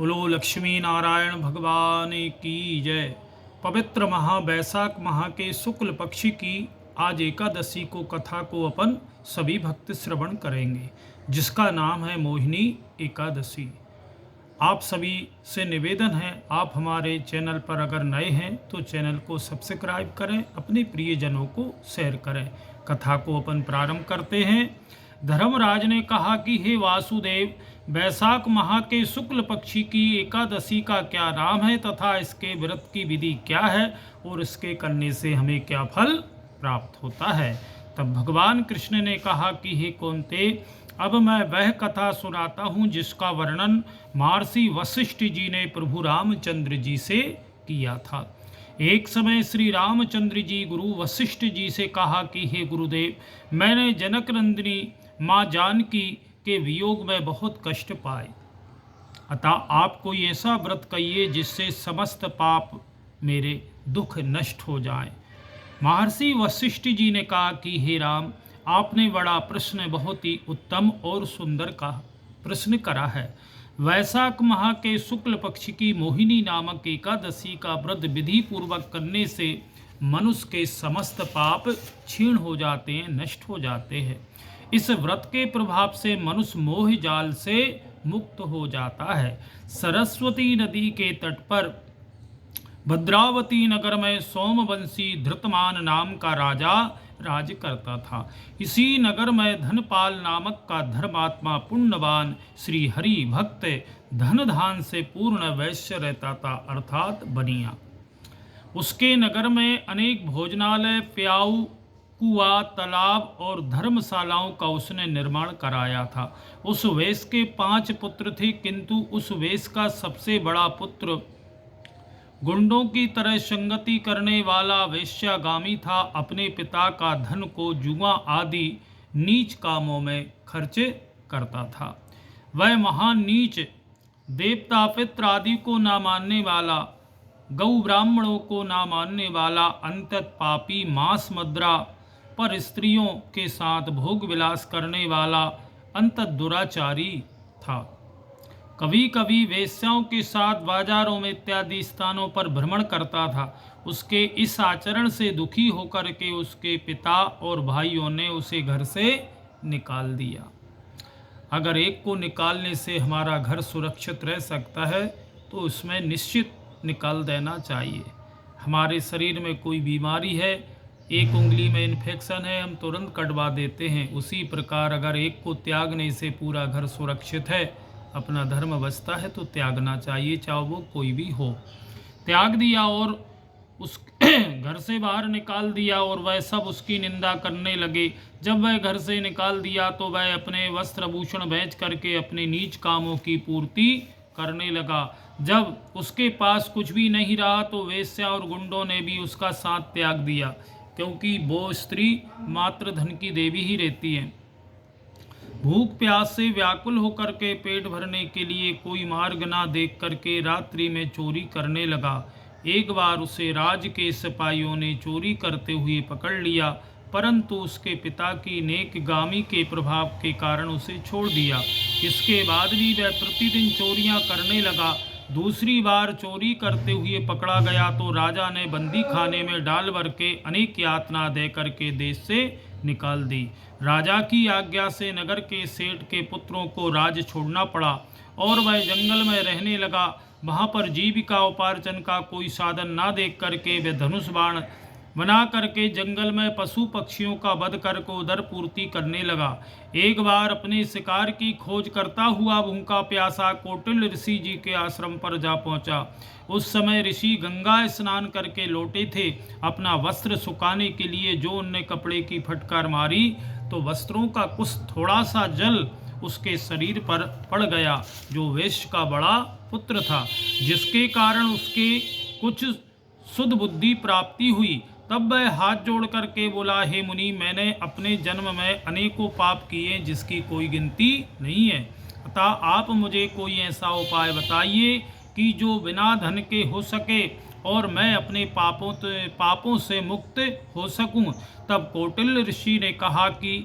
बोलो लक्ष्मी नारायण भगवान की जय। पवित्र वैशाख माह के शुक्ल पक्ष की आज एकादशी को कथा को अपन सभी भक्त श्रवण करेंगे, जिसका नाम है मोहिनी एकादशी। आप सभी से निवेदन है, आप हमारे चैनल पर अगर नए हैं तो चैनल को सब्सक्राइब करें, अपने प्रियजनों को शेयर करें। कथा को अपन प्रारंभ करते हैं। धर्मराज ने कहा कि हे वासुदेव, वैशाख माह के शुक्ल पक्षी की एकादशी का क्या नाम है तथा इसके व्रत की विधि क्या है और इसके करने से हमें क्या फल प्राप्त होता है। तब भगवान कृष्ण ने कहा कि हे कौन्ते, अब मैं वह कथा सुनाता हूँ जिसका वर्णन महर्षि वशिष्ठ जी ने प्रभु रामचंद्र जी से किया था। एक समय श्री रामचंद्र जी गुरु वशिष्ठ जी से कहा कि हे गुरुदेव, मैंने जनक नंदिनी माँ जानकी के वियोग में बहुत कष्ट पाए, अतः आप कोई ऐसा व्रत कहिए जिससे समस्त पाप मेरे दुख नष्ट हो जाए। महर्षि वशिष्ठ जी ने कहा कि हे राम, आपने बड़ा प्रश्न बहुत ही उत्तम और सुंदर का प्रश्न करा है। वैशाख माह के शुक्ल पक्ष की मोहिनी नामक एकादशी का व्रत विधि पूर्वक करने से मनुष्य के समस्त पाप क्षीण हो जाते हैं, नष्ट हो जाते हैं। इस व्रत के प्रभाव से मनुष्य मोह जाल से मुक्त हो जाता है। सरस्वती नदी के तट पर भद्रावती नगर में सोमवंशी धृतमान नाम का राजा राज करता था। इसी नगर में धनपाल नामक का धर्मात्मा पुण्यवान श्री हरि भक्त धन धान से पूर्ण वैश्य रहता था, अर्थात बनिया। उसके नगर में अनेक भोजनालय, प्याऊ, कुआ, तालाब और धर्मशालाओं का उसने निर्माण कराया था। उस वैश्य के 5 पुत्र थे, किंतु उस वैश्य का सबसे बड़ा पुत्र गुंडों की तरह संगति करने वाला वेश्यागामी था। अपने पिता का धन को जुआ आदि नीच कामों में खर्च करता था। वह महान नीच, देवता पित्र आदि को ना मानने वाला, गौ ब्राह्मणों को ना मानने वाला, अंतत पापी, मांस मद्रा पर स्त्रियों के साथ भोग विलास करने वाला अंतत दुराचारी था। कभी कभी वेश्याओं के साथ बाजारों में इत्यादि स्थानों पर भ्रमण करता था। उसके इस आचरण से दुखी होकर के उसके पिता और भाइयों ने उसे घर से निकाल दिया। अगर एक को निकालने से हमारा घर सुरक्षित रह सकता है तो उसमें निश्चित निकाल देना चाहिए। हमारे शरीर में कोई बीमारी है, एक उंगली में इन्फेक्शन है, हम तुरंत कटवा देते हैं। उसी प्रकार अगर एक को त्यागने से पूरा घर सुरक्षित है, अपना धर्म बचता है, तो त्यागना चाहिए, चाहे वो कोई भी हो। त्याग दिया और उस घर से बाहर निकाल दिया और वह सब उसकी निंदा करने लगे। जब वह घर से निकाल दिया तो वह अपने वस्त्र भूषण बेच करके अपने नीच कामों की पूर्ति करने लगा। जब उसके पास कुछ भी नहीं रहा तो वेश्या और गुंडों ने भी उसका साथ त्याग दिया, क्योंकि वो स्त्री मात्र धन की देवी ही रहती है। भूख प्यास से व्याकुल होकर के पेट भरने के लिए कोई मार्ग ना देख करके रात्रि में चोरी करने लगा। एक बार उसे राज के सिपाहियों ने चोरी करते हुए पकड़ लिया, परंतु उसके पिता की नेकगामी के प्रभाव के कारण उसे छोड़ दिया। इसके बाद भी वह प्रतिदिन चोरियां करने लगा। दूसरी बार चोरी करते हुए पकड़ा गया तो राजा ने बंदी खाने में डाल भर के अनेक यातना दे करके देश से निकाल दी। राजा की आज्ञा से नगर के सेठ के पुत्रों को राज छोड़ना पड़ा और वह जंगल में रहने लगा। वहाँ पर जीविका उपार्जन का कोई साधन ना देख करके वे धनुष बाण बना करके जंगल में पशु पक्षियों का वध करके उदर पूर्ति करने लगा। एक बार अपने शिकार की खोज करता हुआ भूखा प्यासा कौटिल्य ऋषि जी के आश्रम पर जा पहुंचा। उस समय ऋषि गंगा स्नान करके लौटे थे। अपना वस्त्र सुखाने के लिए जो उनने कपड़े की फटकार मारी तो वस्त्रों का कुछ थोड़ा सा जल उसके शरीर पर पड़ गया, जो वैश्य का बड़ा पुत्र था, जिसके कारण उसके कुछ शुद्ध बुद्धि प्राप्ति हुई। तब वह हाथ जोड़ करके बोला, हे मुनि, मैंने अपने जन्म में अनेकों पाप किए जिसकी कोई गिनती नहीं है, अतः आप मुझे कोई ऐसा उपाय बताइए कि जो बिना धन के हो सके और मैं अपने पापों से मुक्त हो सकूं। तब कौटिल्य ऋषि ने कहा कि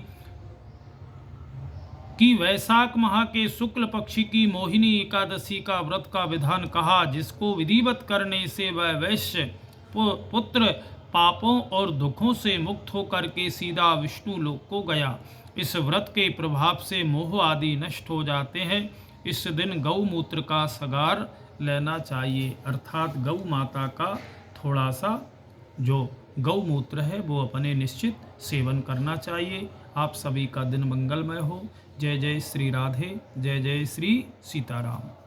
कि वैशाख माह के शुक्ल पक्षी की मोहिनी एकादशी का व्रत का विधान कहा, जिसको विधिवत करने से वह वैश्य पुत्र पापों और दुखों से मुक्त होकर के सीधा विष्णु लोक को गया। इस व्रत के प्रभाव से मोह आदि नष्ट हो जाते हैं। इस दिन गौमूत्र का सगार लेना चाहिए, अर्थात गौ माता का थोड़ा सा जो गौमूत्र है वो अपने निश्चित सेवन करना चाहिए। आप सभी का दिन मंगलमय हो। जय जय श्री राधे, जय जय श्री सीताराम।